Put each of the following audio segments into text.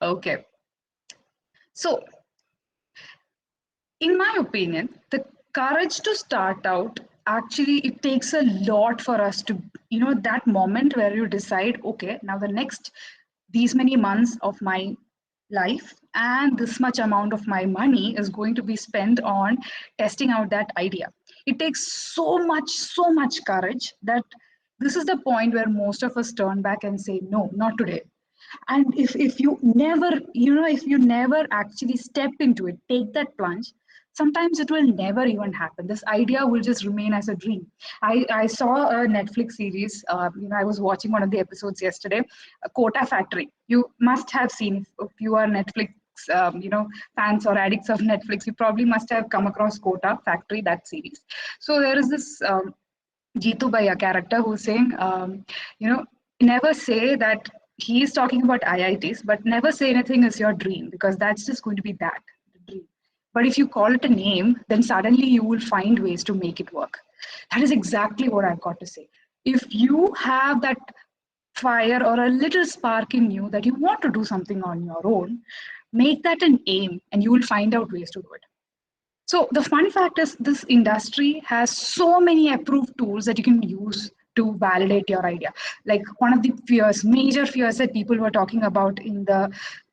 Okay. So, in my opinion, the courage to start out, actually it takes a lot for us to, that moment where you decide, okay, now the next these many months of my life and this much amount of my money is going to be spent on testing out that idea. It takes so much courage that this is the point where most of us turn back and say, no, not today. And if you never, if you never actually step into it, take that plunge, sometimes it will never even happen. This idea will just remain as a dream. I saw a Netflix series, I was watching one of the episodes yesterday, Kota Factory. You must have seen, if you are Netflix fans or addicts of Netflix, you probably must have come across Kota Factory, that series. So there is this Jitu Bhaiya character who's saying, never say that he is talking about IITs, but never say anything is your dream, because that's just going to be that, the dream. But if you call it a name, then suddenly you will find ways to make it work. That is exactly what I've got to say. If you have that fire or a little spark in you that you want to do something on your own, make that an aim and you will find out ways to do it. So the fun fact is this industry has so many approved tools that you can use to validate your idea. Like one of the fears, major fears that people were talking about in the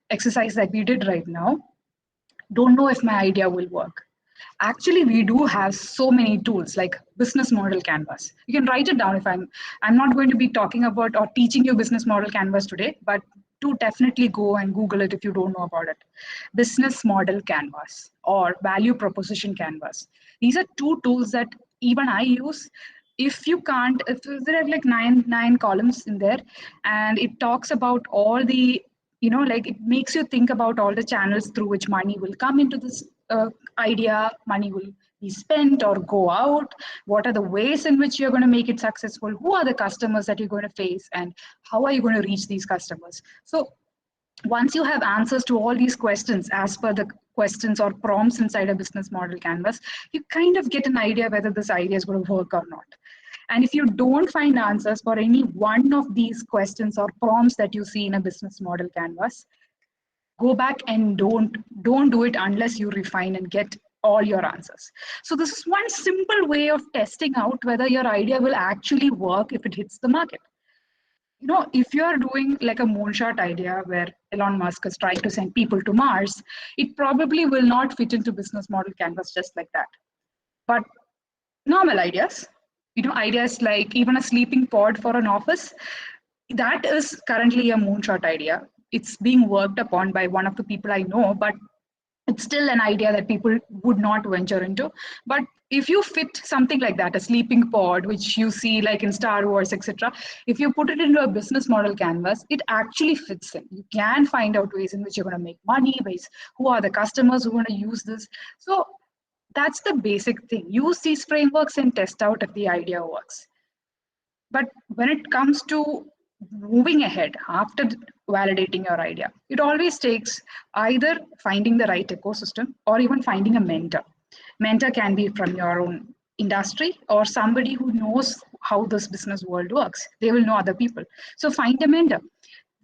exercise that we did right now, don't know if my idea will work. Actually, we do have so many tools like business model canvas. You can write it down. If I'm not going to be talking about or teaching you business model canvas today, but do definitely go and Google it if you don't know about it. Business model canvas or value proposition canvas. These are two tools that even I use. If you can't, if there are like nine columns in there, and it talks about all the, like it makes you think about all the channels through which money will come into this idea, money will be spent or go out, what are the ways in which you're going to make it successful, who are the customers that you're going to face, and how are you going to reach these customers. So once you have answers to all these questions as per the questions or prompts inside a business model canvas, you kind of get an idea whether this idea is going to work or not. And if you don't find answers for any one of these questions or prompts that you see in a business model canvas, go back and don't do it unless you refine and get all your answers. So this is one simple way of testing out whether your idea will actually work if it hits the market. If you're doing like a moonshot idea where Elon Musk is trying to send people to Mars, it probably will not fit into business model canvas just like that. But normal ideas, ideas like even a sleeping pod for an office, that is currently a moonshot idea. It's being worked upon by one of the people I know, but it's still an idea that people would not venture into. But if you fit something like that, a sleeping pod which you see like in Star Wars, etc., if you put it into a business model canvas, it actually fits in. You can find out ways in which you're going to make money, ways, who are the customers who are going to use this. So that's the basic thing. Use these frameworks and test out if the idea works. But when it comes to moving ahead after validating your idea, it always takes either finding the right ecosystem or even finding a mentor. Mentor can be from your own industry or somebody who knows how this business world works. They will know other people. So find a mentor.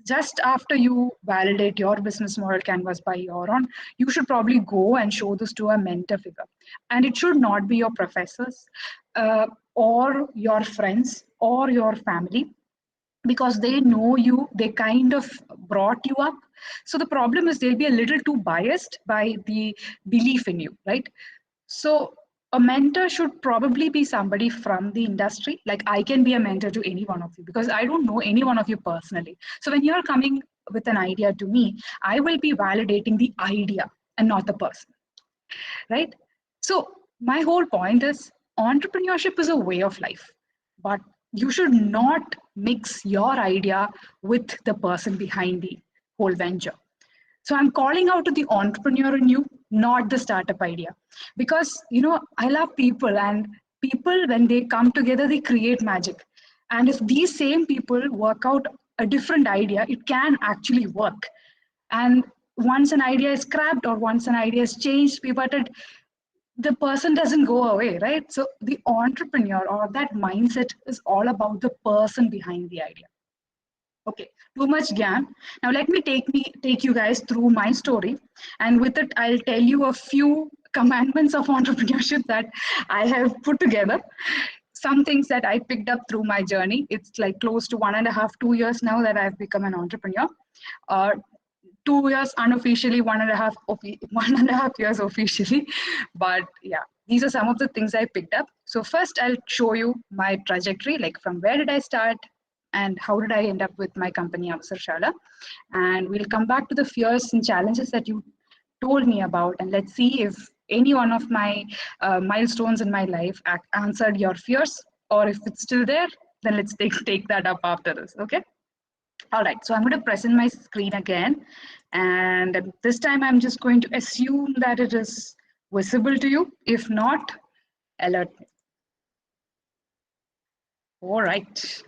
Just after you validate your business model canvas by your own, you should probably go and show this to a mentor figure. And it should not be your professors or your friends or your family, because they know you, they kind of brought you up. So the problem is they'll be a little too biased by the belief in you, right? So a mentor should probably be somebody from the industry. Like I can be a mentor to any one of you because I don't know any one of you personally. So when you're coming with an idea to me, I will be validating the idea and not the person, right? So my whole point is entrepreneurship is a way of life, but you should not mix your idea with the person behind the whole venture. So I'm calling out to the entrepreneur in you, not the startup idea. Because, I love people, and people, when they come together, they create magic. And if these same people work out a different idea, it can actually work. And once an idea is scrapped or once an idea is changed, pivoted, the person doesn't go away, right? So the entrepreneur or that mindset is all about the person behind the idea. Okay, too much gyan. Now let me take you guys through my story, and with it, I'll tell you a few commandments of entrepreneurship that I have put together. Some things that I picked up through my journey. It's like close to 1.5, 2 years now that I've become an entrepreneur. 2 years unofficially, 1.5 years officially. But yeah, these are some of the things I picked up. So first, I'll show you my trajectory, like from where did I start and how did I end up with my company, Avsarshala. And we'll come back to the fears and challenges that you told me about, and let's see if any one of my milestones in my life answered your fears, or if it's still there, then let's take that up after this. Okay. All right, so I'm going to present my screen again. And this time I'm just going to assume that it is visible to you. If not, alert me. All right,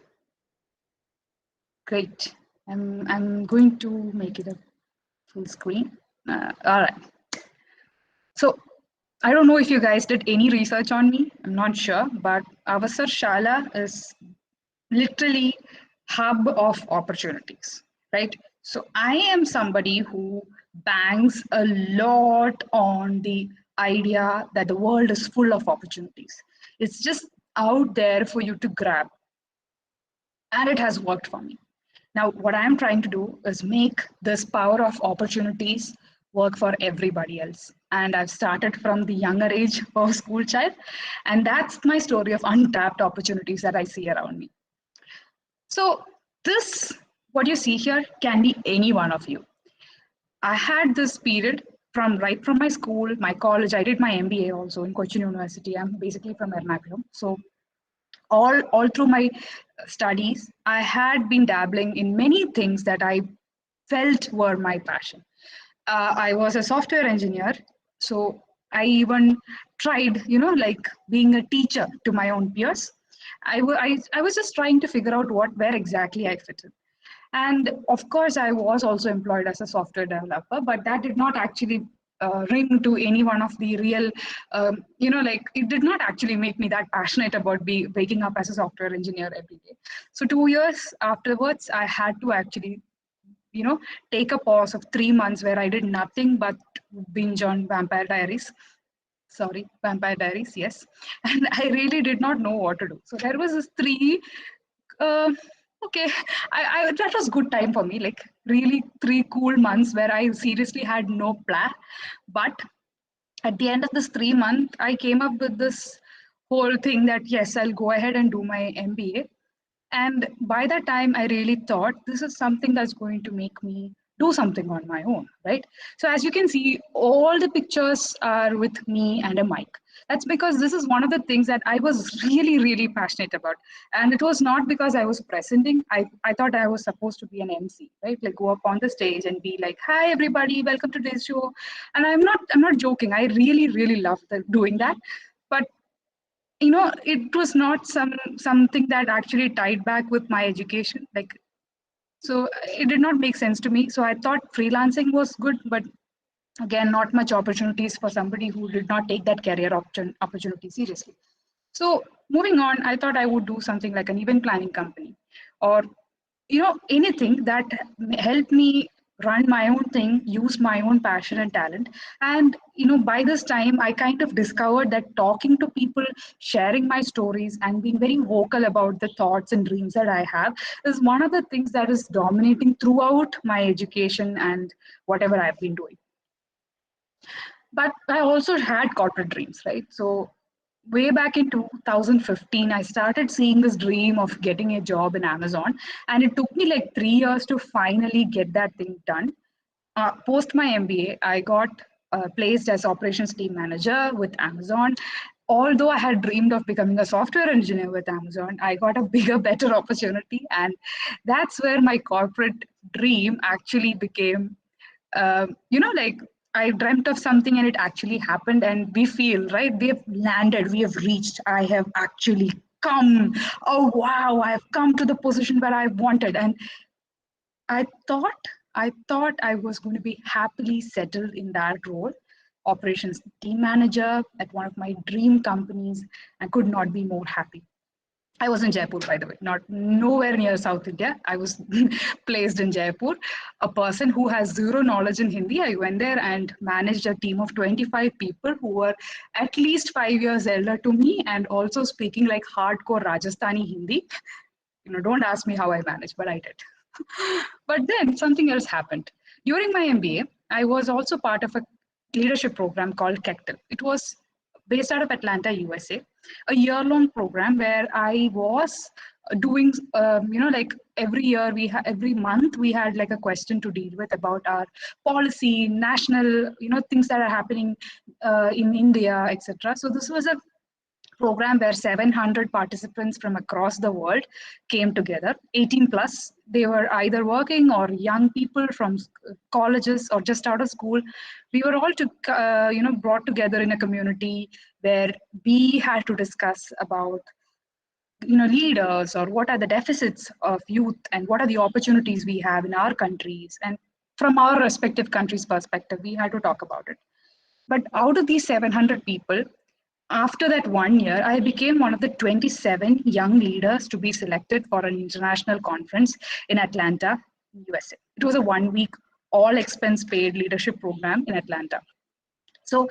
great. I'm going to make it a full screen. All right. So I don't know if you guys did any research on me. I'm not sure, but Avsarshala is literally hub of opportunities, right? So I am somebody who bangs a lot on the idea that the world is full of opportunities. It's just out there for you to grab, and it has worked for me. Now, what I'm trying to do is make this power of opportunities work for everybody else. And I've started from the younger age of school child. And that's my story of untapped opportunities that I see around me. So this, what you see here, can be any one of you. I had this period from right from my school, my college. I did my MBA also in Cochin University. I'm basically from Ernakulam. So all through my studies, I had been dabbling in many things that I felt were my passion. I was a software engineer, so I even tried, like being a teacher to my own peers. I was just trying to figure out where exactly I fit in. And of course, I was also employed as a software developer, but that did not actually ring to any one of the real, like it did not actually make me that passionate about waking up as a software engineer every day. So 2 years afterwards, I had to actually, take a pause of 3 months where I did nothing but binge on Vampire Diaries. Sorry, Vampire Diaries, yes. And I really did not know what to do. So there was this uh, okay, that was good time for me, like really 3 cool months where I seriously had no plan. But at the end of this 3 month, I came up with this whole thing that yes, I'll go ahead and do my MBA. And by that time, I really thought this is something that's going to make me do something on my own, right? So as you can see, all the pictures are with me and a mic. That's because this is one of the things that I was really, really passionate about. And it was not because I was presenting. I thought I was supposed to be an MC, right? Like go up on the stage and be like, hi everybody, welcome to today's show. And I'm not joking. I really, really love doing that. But it was not something that actually tied back with my education, like, so it did not make sense to me. So I thought freelancing was good, but again, not much opportunities for somebody who did not take that career opportunity seriously. So moving on, I thought I would do something like an event planning company, or anything that helped me run my own thing, use my own passion and talent. And by this time, I kind of discovered that talking to people, sharing my stories, and being very vocal about the thoughts and dreams that I have is one of the things that is dominating throughout my education and whatever I've been doing. But I also had corporate dreams, right? So way back in 2015, I started seeing this dream of getting a job in Amazon, and it took me like 3 years to finally get that thing done. Post my MBA, I got placed as operations team manager with Amazon. Although I had dreamed of becoming a software engineer with Amazon, I got a bigger, better opportunity, and that's where my corporate dream actually became like I dreamt of something and it actually happened, and we feel right. We have landed, we have reached, I have actually come. Oh, wow, I have come to the position where I wanted. And I thought, I thought I was going to be happily settled in that role, operations team manager at one of my dream companies. I could not be more happy. I was in Jaipur, by the way, not nowhere near South India. I was placed in Jaipur. A person who has zero knowledge in Hindi. I went there and managed a team of 25 people who were at least 5 years elder to me and also speaking like hardcore Rajasthani Hindi. Don't ask me how I managed, but I did. But then something else happened. During my MBA, I was also part of a leadership program called Kectel. It was based out of Atlanta, USA, a year-long program where I was doing, like every year every month we had like a question to deal with about our policy, national, things that are happening in India, etc. So this was a program where 700 participants from across the world came together, 18 plus. They were either working or young people from colleges or just out of school. We were all brought together in a community where we had to discuss about leaders, or what are the deficits of youth and what are the opportunities we have in our countries, and from our respective countries perspective we had to talk about it. But out of these 700 people, after that 1 year, I became one of the 27 young leaders to be selected for an international conference in Atlanta, USA. It was a 1 week, all expense paid leadership program in Atlanta. So,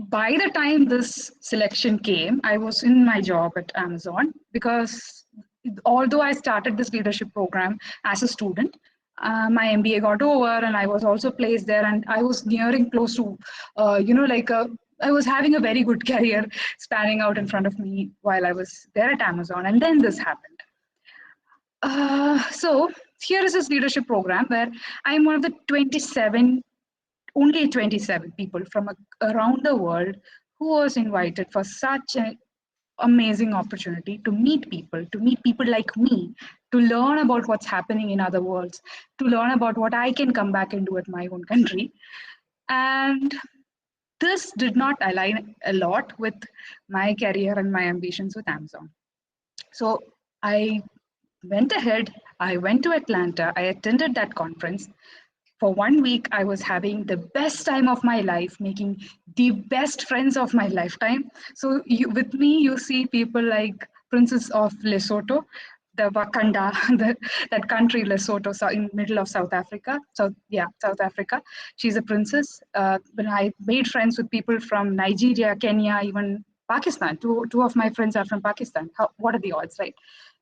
by the time this selection came, I was in my job at Amazon, because although I started this leadership program as a student, my MBA got over and I was also placed there, and I was nearing close to, I was having a very good career spanning out in front of me while I was there at Amazon. And then this happened. So here is this leadership program where I'm one of the 27, only 27 people from around the world who was invited for such an amazing opportunity to meet people like me, to learn about what's happening in other worlds, to learn about what I can come back and do at my own country. And this did not align a lot with my career and my ambitions with Amazon. So I went ahead, I went to Atlanta, I attended that conference. For 1 week, I was having the best time of my life, making the best friends of my lifetime. So with me, you see people like Princess of Lesotho, the Wakanda, that country Lesotho, so in middle of South Africa. So yeah, South Africa. She's a princess. But I made friends with people from Nigeria, Kenya, even Pakistan. Two of my friends are from Pakistan. What are the odds, right?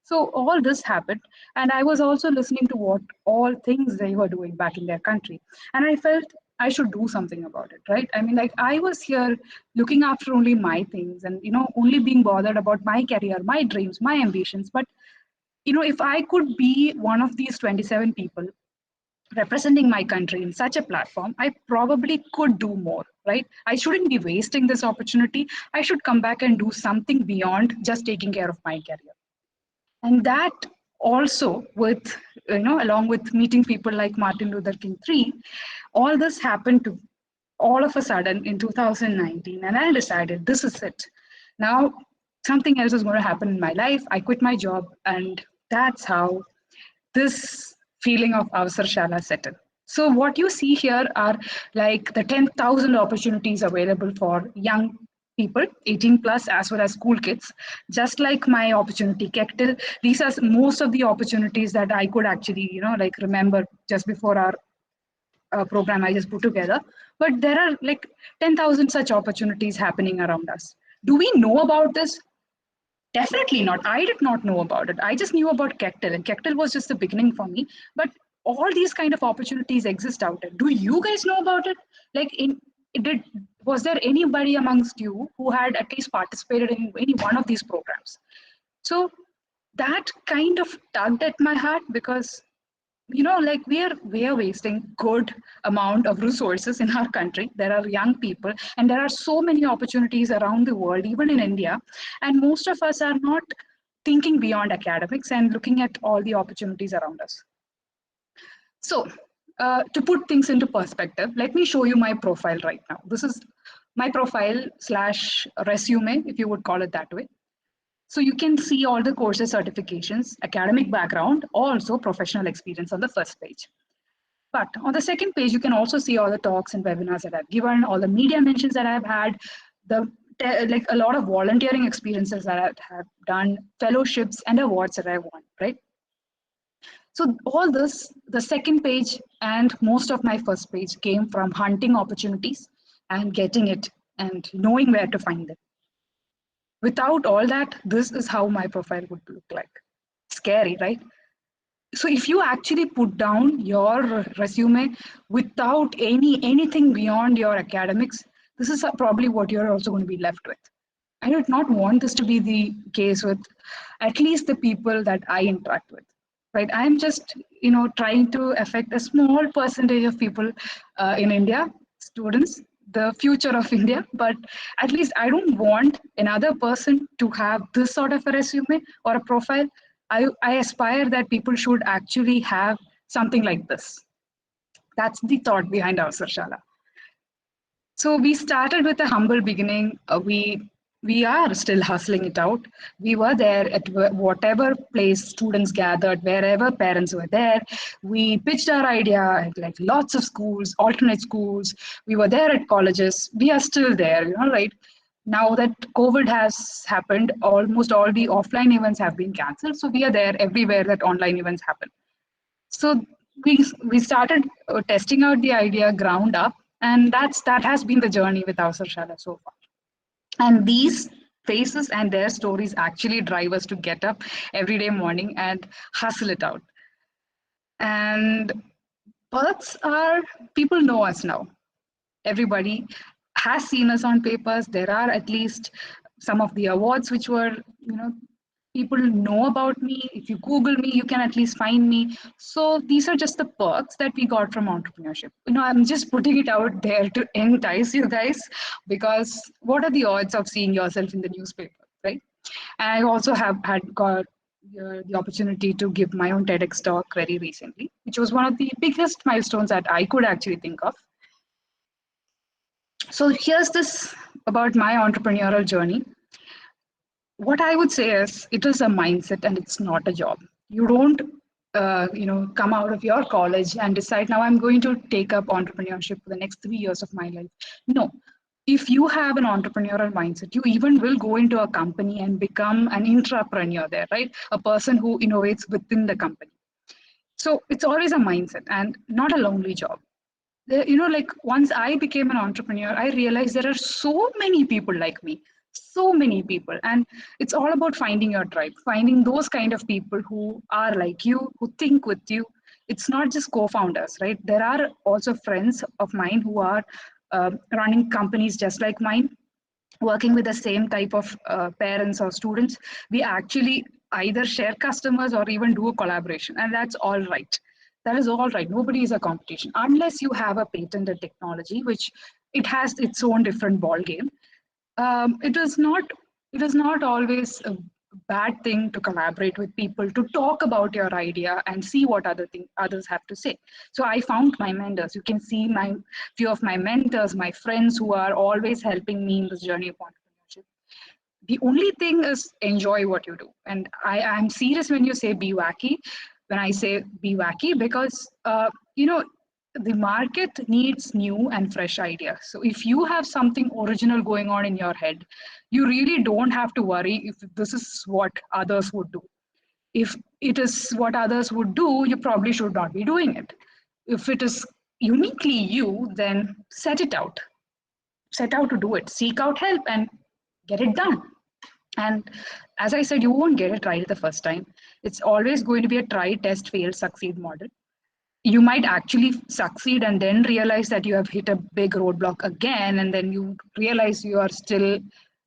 So all this happened, and I was also listening to what all things they were doing back in their country, and I felt I should do something about it, right? I mean, like I was here looking after only my things, and only being bothered about my career, my dreams, my ambitions. But if I could be one of these 27 people representing my country in such a platform, I probably could do more, right? I shouldn't be wasting this opportunity. I should come back and do something beyond just taking care of my career. And that also with, along with meeting people like Martin Luther King III, all this happened to all of a sudden in 2019. And I decided this is it. Now something else is going to happen in my life. I quit my job, and that's how this feeling of Avasar Shala set in. So what you see here are like the 10,000 opportunities available for young people, 18 plus, as well as school kids. Just like my opportunity Kectel, these are most of the opportunities that I could actually, remember just before our program I just put together. But there are like 10,000 such opportunities happening around us. Do we know about this? Definitely not. I did not know about it. I just knew about Kectel, and Kectel was just the beginning for me. But all these kind of opportunities exist out there. Do you guys know about it? Like, was there anybody amongst you who had at least participated in any one of these programs? So that kind of tugged at my heart, because like we are wasting good amount of resources in our country. There are young people, and there are so many opportunities around the world, even in India, and most of us are not thinking beyond academics and looking at all the opportunities around us. So to put things into perspective, let me show you my profile right now. This is my profile slash resume, if you would call it that way. So you can see all the courses, certifications, academic background, also professional experience on the first page. But on the second page, you can also see all the talks and webinars that I've given, all the media mentions that I've had, the like a lot of volunteering experiences that I have done, fellowships and awards that I won, right? So all this, the second page and most of my first page came from hunting opportunities and getting it and knowing where to find them. Without all that, this is how my profile would look like. Scary, right? So if you actually put down your resume without anything beyond your academics, this is probably what you're also going to be left with. I did not want this to be the case with at least the people that I interact with, right? I'm just, trying to affect a small percentage of people in India, students, the future of India. But at least I don't want another person to have this sort of a resume or a profile. I aspire that people should actually have something like this. That's the thought behind our Sarshala. So we started with a humble beginning. We are still hustling it out. We were there at whatever place students gathered, wherever parents were there. We pitched our idea at like lots of schools, alternate schools. We were there at colleges. We are still there, right? Now that COVID has happened, almost all the offline events have been cancelled. So we are there everywhere that online events happen. So we started testing out the idea ground up, and that has been the journey with our Sarshala so far. And these faces and their stories actually drive us to get up every day morning and hustle it out. And births are, people know us now. Everybody has seen us on papers. There are at least some of the awards which were, people know about me. If you Google me, you can at least find me. So these are just the perks that we got from entrepreneurship. I'm just putting it out there to entice you guys, because what are the odds of seeing yourself in the newspaper, right? And I also have got the opportunity to give my own TEDx talk very recently, which was one of the biggest milestones that I could actually think of. So here's this about my entrepreneurial journey. What I would say is it is a mindset and it's not a job. You don't, come out of your college and decide, now I'm going to take up entrepreneurship for the next 3 years of my life. No. If you have an entrepreneurial mindset, you even will go into a company and become an intrapreneur there, right? A person who innovates within the company. So it's always a mindset and not a lonely job. Like once I became an entrepreneur, I realized there are so many people like me, so many people. And it's all about finding your tribe, finding those kind of people who are like you, who think with you. It's not just co-founders, right? There are also friends of mine who are running companies just like mine, working with the same type of parents or students. We actually either share customers or even do a collaboration, and that's all right. That is all right. Nobody is a competition unless you have a patented technology, which it has its own different ball game. It is not. It is not always a bad thing to collaborate with people, to talk about your idea and see what others have to say. So I found my mentors. You can see my few of my mentors, my friends who are always helping me in this journey of entrepreneurship. The only thing is enjoy what you do. And I'm serious when you say be wacky. When I say be wacky, because the market needs new and fresh ideas. So if you have something original going on in your head, you really don't have to worry if this is what others would do. If it is what others would do, you probably should not be doing it. If it is uniquely you, then set it out. Set out to do it. Seek out help and get it done. And as I said, you won't get it right the first time. It's always going to be a try, test, fail, succeed model. You might actually succeed and then realize that you have hit a big roadblock again, and then you realize you are still,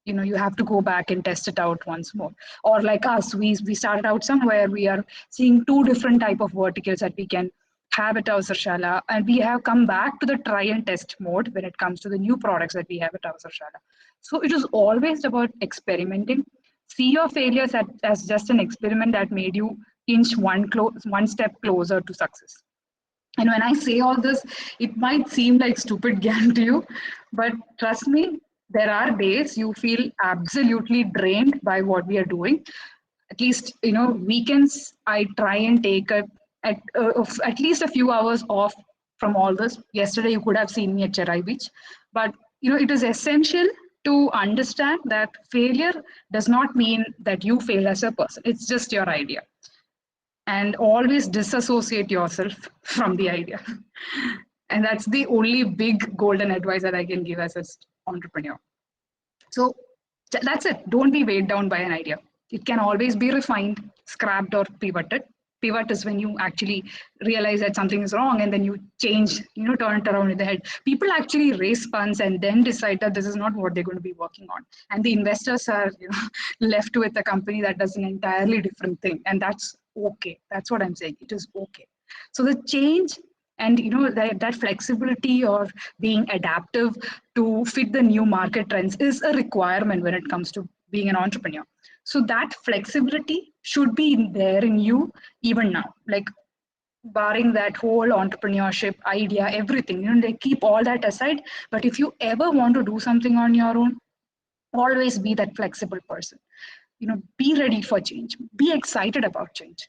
you have to go back and test it out once more. Or like us, we started out somewhere, we are seeing 2 different type of verticals that we can have at our Sarshala, and we have come back to the try and test mode when it comes to the new products that we have at our Sarshala. So it is always about experimenting. See your failures as just an experiment that made you inch one step closer to success. And when I say all this, it might seem like stupid gyan to you, but trust me, there are days you feel absolutely drained by what we are doing. At least, weekends, I try and take at least a few hours off from all this. Yesterday, you could have seen me at Cherai Beach. But, it is essential to understand that failure does not mean that you fail as a person. It's just your idea. And always disassociate yourself from the idea. And that's the only big golden advice that I can give as an entrepreneur. So that's it. Don't be weighed down by an idea. It can always be refined, scrapped, or pivoted. Pivot is when you actually realize that something is wrong and then you change, turn it around in the head. People actually raise funds and then decide that this is not what they're going to be working on. And the investors are left with a company that does an entirely different thing. And that's okay. That's what I'm saying. It is okay. So the change and that flexibility or being adaptive to fit the new market trends is a requirement when it comes to being an entrepreneur. So that flexibility should be there in you even now, like barring that whole entrepreneurship idea, everything, they keep all that aside. But if you ever want to do something on your own, always be that flexible person. Be ready for change, be excited about change.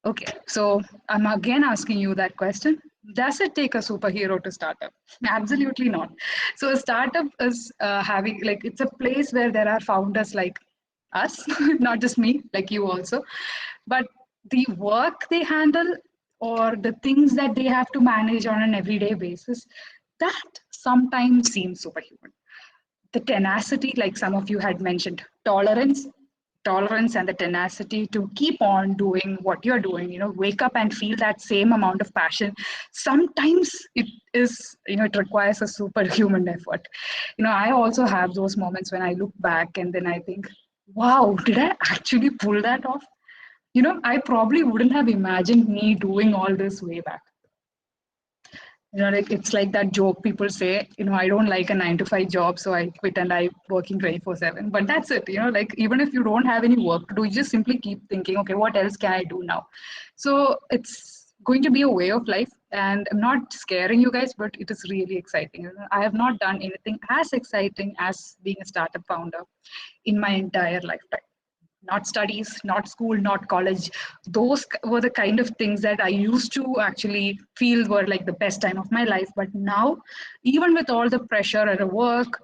Okay, so I'm again asking you that question. Does it take a superhero to start up? Absolutely not. So a startup is having, like, it's a place where there are founders like us, not just me, like you also. But the work they handle or the things that they have to manage on an everyday basis, that sometimes seems superhuman. The tenacity, like some of you had mentioned, tolerance and the tenacity to keep on doing what you're doing, wake up and feel that same amount of passion. Sometimes it is, it requires a superhuman effort. I also have those moments when I look back and then I think, wow, did I actually pull that off? I probably wouldn't have imagined me doing all this way back. Like it's like that joke people say, I don't like a 9 to 5 job, so I quit and I working 24/7. But that's it, like even if you don't have any work to do, you just simply keep thinking, okay, what else can I do now? So it's going to be a way of life, and I'm not scaring you guys, but it is really exciting. I have not done anything as exciting as being a startup founder in my entire lifetime. Not studies, not school, not college. Those were the kind of things that I used to actually feel were like the best time of my life. But now, even with all the pressure at the work,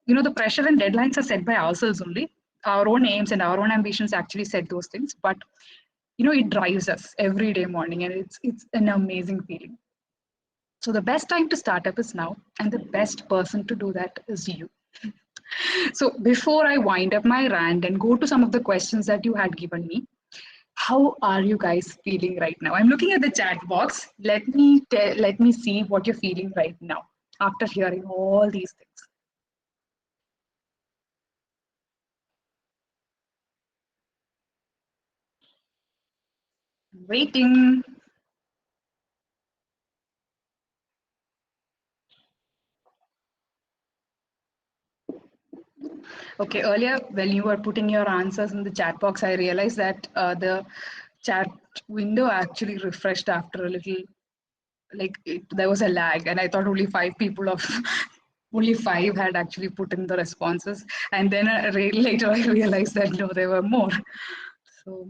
the pressure and deadlines are set by ourselves only. Our own aims and our own ambitions actually set those things. But it drives us every day morning, and it's an amazing feeling. So the best time to start up is now, and the best person to do that is you. So before I wind up my rant and go to some of the questions that you had given me, how are you guys feeling right now? I'm looking at the chat box. Let me see what you're feeling right now after hearing all these things. Waiting. Okay, earlier when you were putting your answers in the chat box, I realized that the chat window actually refreshed after a little, like there was a lag, and I thought only 5 people of only 5 had actually put in the responses, and then later I realized that no, there were more. So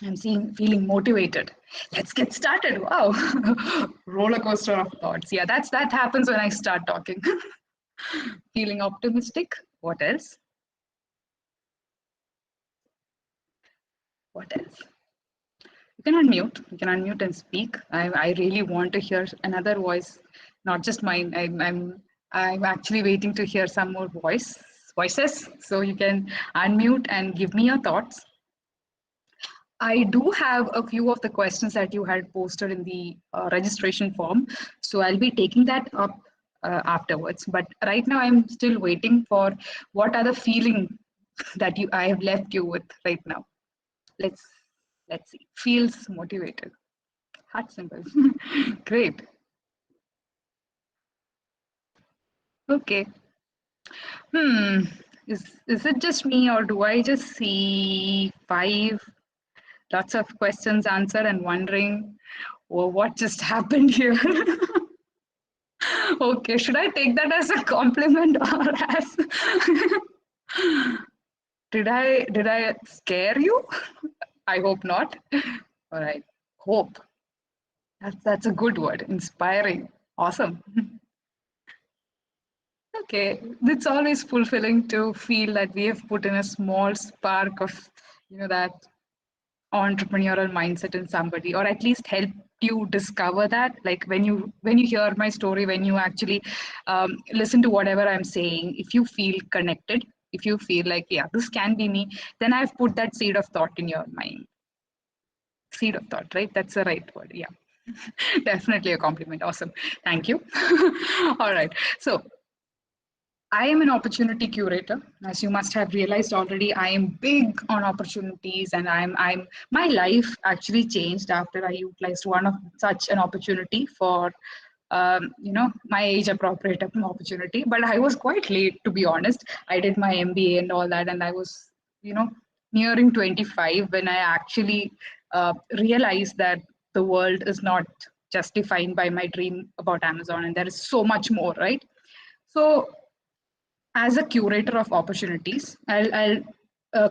I'm feeling motivated. Let's get started. Wow, roller coaster of thoughts. Yeah, that happens when I start talking. Feeling optimistic. What else? What else? You can unmute. You can unmute and speak. I really want to hear another voice, not just mine. I'm actually waiting to hear some more voices. So you can unmute and give me your thoughts. I do have a few of the questions that you had posted in the registration form. So I'll be taking that up afterwards. But right now I'm still waiting for what are the feeling that I have left you with right now. Let's see. Feels motivated. Heart symbol. Great. Okay. Hmm. Is it just me or do I just see 5 lots of questions answered and wondering, oh, what just happened here? Okay, should I take that as a compliment or as did I scare you? I hope not. All right. Hope. That's a good word. Inspiring. Awesome. Okay, it's always fulfilling to feel that we have put in a small spark of, that entrepreneurial mindset in somebody, or at least help you discover that. Like when you hear my story, when you actually listen to whatever I'm saying, if you feel connected, if you feel like, yeah, this can be me, then I've put that seed of thought in your mind. Seed of thought, right? That's the right word. Yeah. Definitely a compliment. Awesome. Thank you. All right. So I am an opportunity curator. As you must have realized already, I am big on opportunities, and my life actually changed after I utilized one of such an opportunity for my age appropriate opportunity. But I was quite late, to be honest. I did my MBA and all that, and I was, you know, nearing 25 when I actually realized that the world is not just defined by my dream about Amazon, and there is so much more, right? So as a curator of opportunities, I'll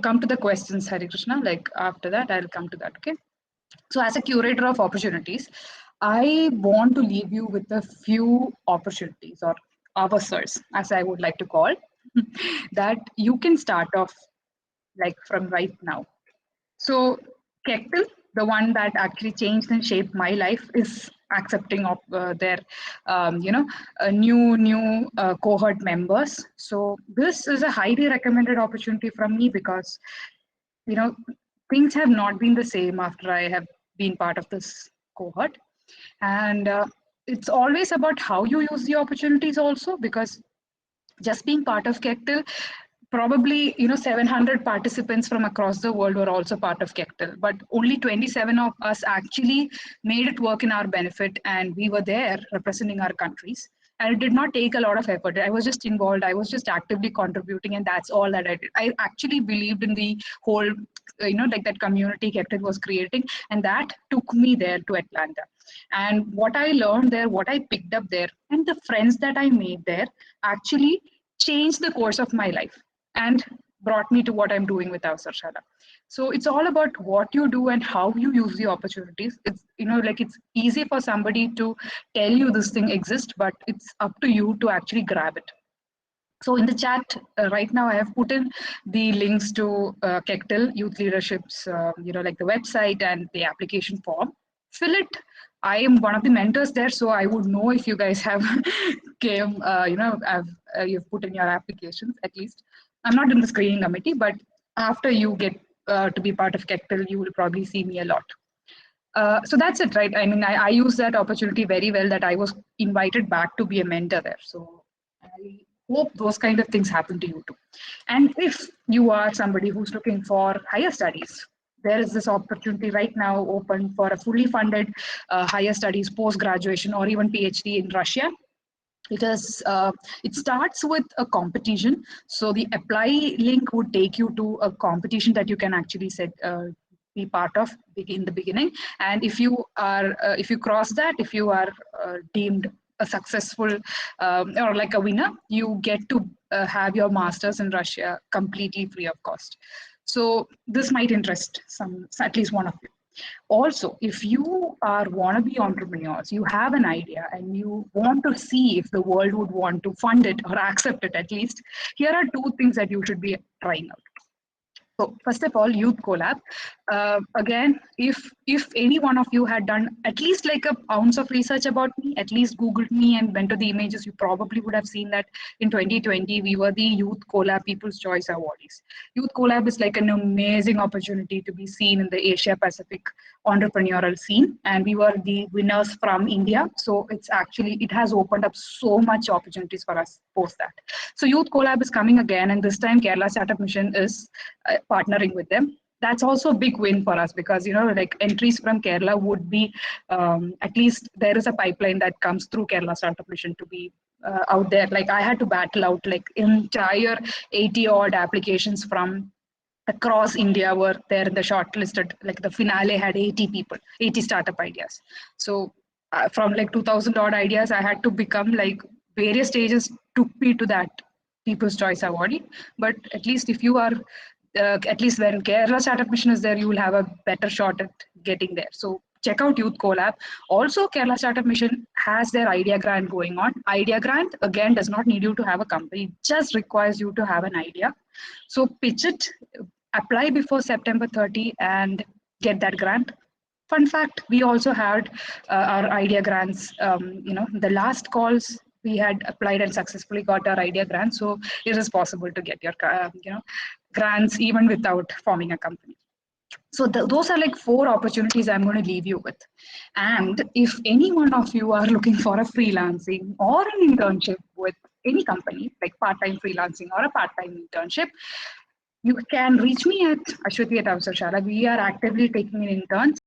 come to the questions, Hari Krishna. Like after that, I'll come to that. Okay. So as a curator of opportunities, I want to leave you with a few opportunities or avasars, as I would like to call, that you can start off like from right now. So Kektil, the one that actually changed and shaped my life, is accepting of their, new cohort members. So this is a highly recommended opportunity from me because you know things have not been the same after I have been part of this cohort, and it's always about how you use the opportunities also, because just being part of Kektil, probably 700 participants from across the world were also part of Kektil, but only 27 of us actually made it work in our benefit, and we were there representing our countries. And it did not take a lot of effort. I was just involved. I was just actively contributing, and that's all that I did. I actually believed in the whole, like that community Kektil was creating, and that took me there to Atlanta. And what I learned there, what I picked up there, and the friends that I made there actually changed the course of my life and brought me to what I'm doing with Avsarshala. So it's all about what you do and how you use the opportunities. It's like it's easy for somebody to tell you this thing exists, but it's up to you to actually grab it. So in the chat right now, I have put in the links to Kektil Youth Leadership's, like the website and the application form. Fill it. I am one of the mentors there, so I would know if you guys have came, you've put in your applications at least. I'm not in the screening committee, but after you get to be part of Kektil, you will probably see me a lot. So that's it, right? I mean, I use that opportunity very well that I was invited back to be a mentor there. So I hope those kind of things happen to you too. And if you are somebody who's looking for higher studies, there is this opportunity right now open for a fully funded higher studies, post graduation, or even PhD in Russia. It starts with a competition. So the apply link would take you to a competition that you can actually set be part of in the beginning. And if you cross that, if you are deemed a successful or like a winner, you get to have your masters in Russia completely free of cost. So this might interest at least one of you. Also, if you are wannabe entrepreneurs, you have an idea and you want to see if the world would want to fund it or accept it at least, here are two things that you should be trying out. So first of all, Youth Collab. Again, if any one of you had done at least like a ounce of research about me, at least Googled me and went to the images, you probably would have seen that in 2020 we were the Youth Collab People's Choice Awardees. Youth Collab is like an amazing opportunity to be seen in the Asia Pacific entrepreneurial scene, and we were the winners from India. So it has opened up so much opportunities for us post that. So Youth Collab is coming again, and this time Kerala Startup Mission is partnering with them. That's also a big win for us because like entries from Kerala would be at least there is a pipeline that comes through Kerala Startup Mission to be out there. Like I had to battle out like entire 80 odd applications from across India were there in the shortlisted. Like the finale had 80 people, 80 startup ideas. So from like 2,000 odd ideas, I had to become like various stages took me to that People's Choice Award. But at least if you are at least when Kerala Startup Mission is there, you will have a better shot at getting there. So check out Youth Collab. Also, Kerala Startup Mission has their Idea Grant going on. Idea Grant, again, does not need you to have a company, it just requires you to have an idea. So pitch it, apply before September 30 and get that grant. Fun fact, we also had our Idea Grants, the last calls we had applied and successfully got our Idea Grant. So it is possible to get your, grants even without forming a company. So those are like four opportunities I'm going to leave you with. And if any one of you are looking for a freelancing or an internship with any company, like part-time freelancing or a part-time internship, you can reach me at Ashwati at Avsarshala. We are actively taking in interns.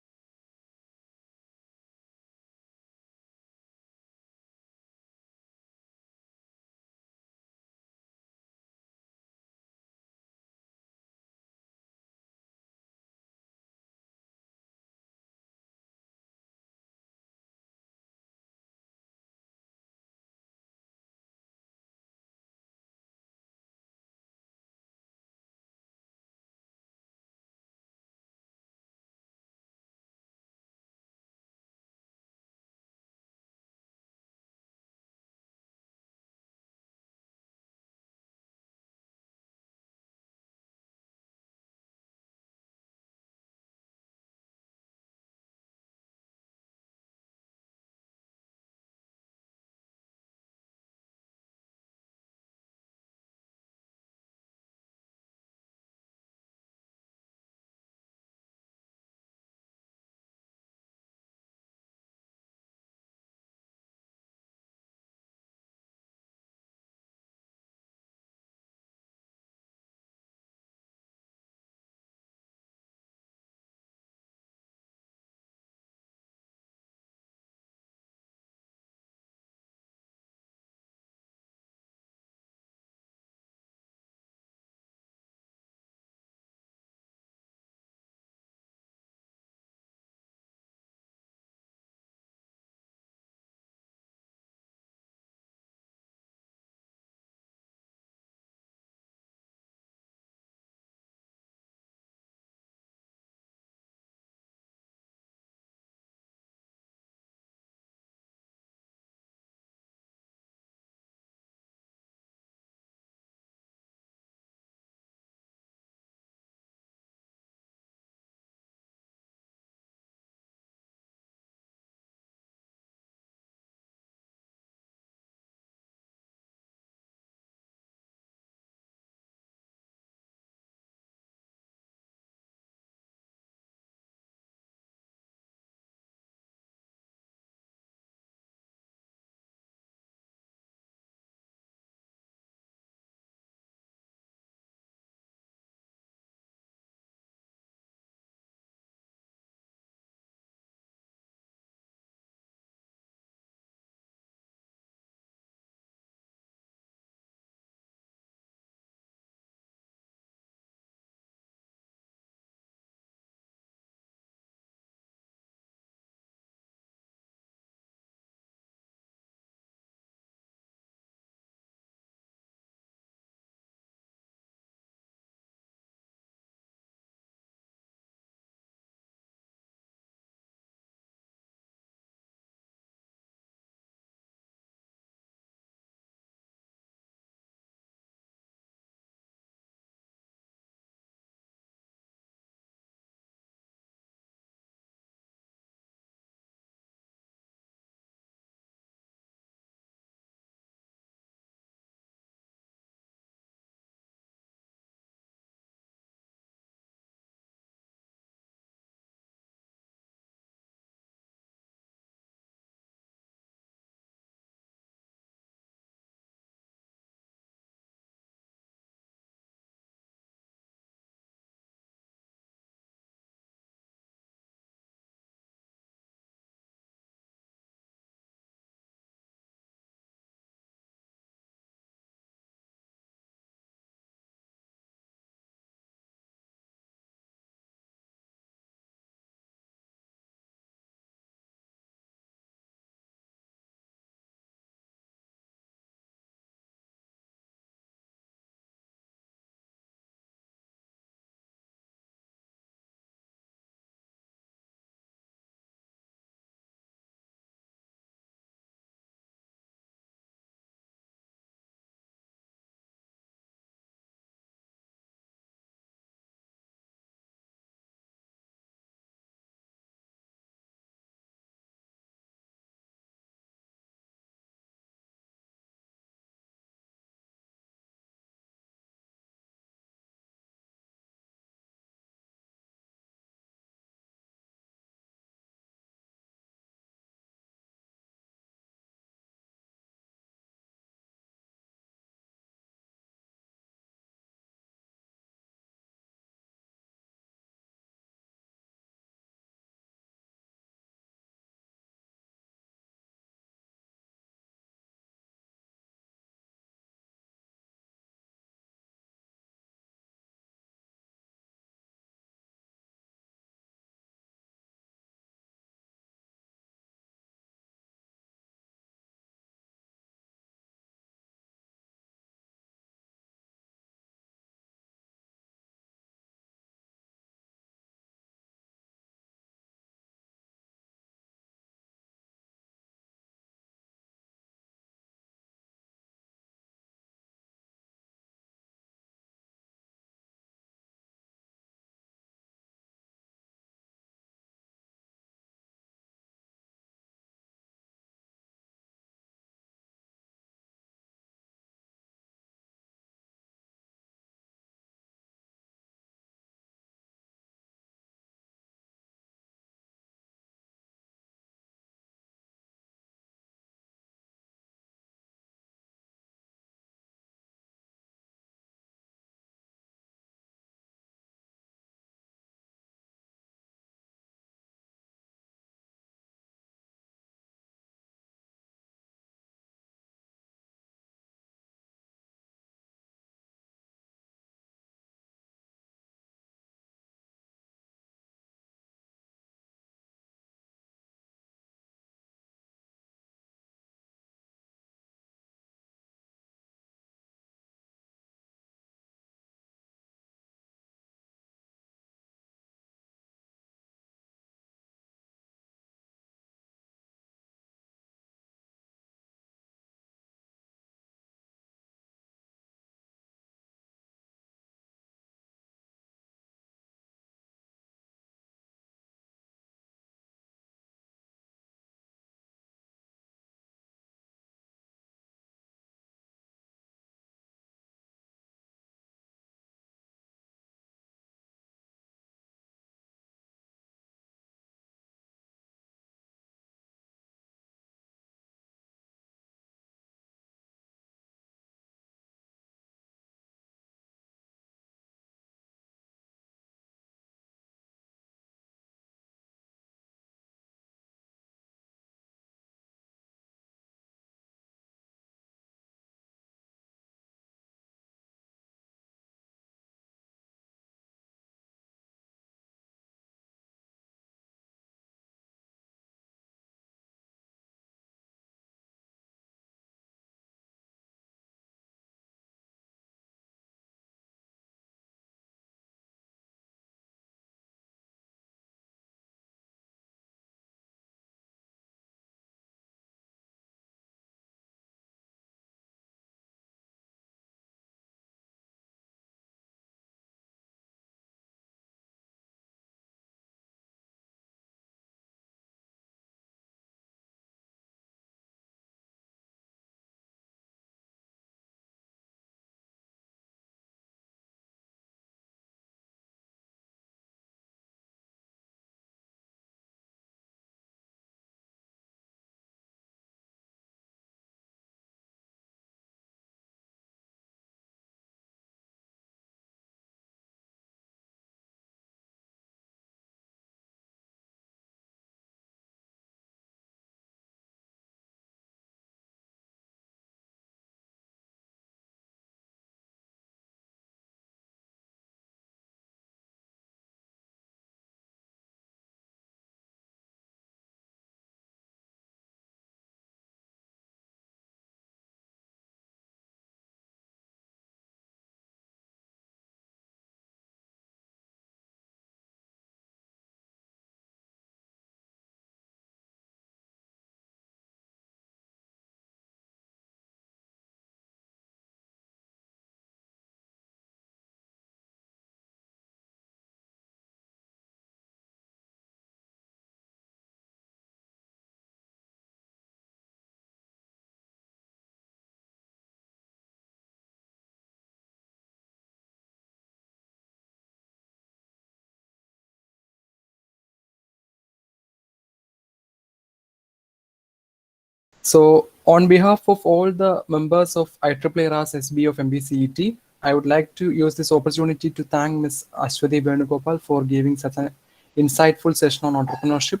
So on behalf of all the members of IEEE RAS SB of MBCET, I would like to use this opportunity to thank Ms. Ashwati Venugopal for giving such an insightful session on entrepreneurship.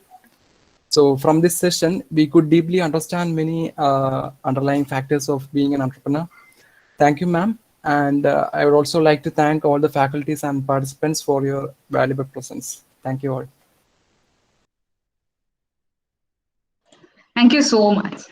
So from this session, we could deeply understand many underlying factors of being an entrepreneur. Thank you, ma'am. And I would also like to thank all the faculties and participants for your valuable presence. Thank you all. Thank you so much.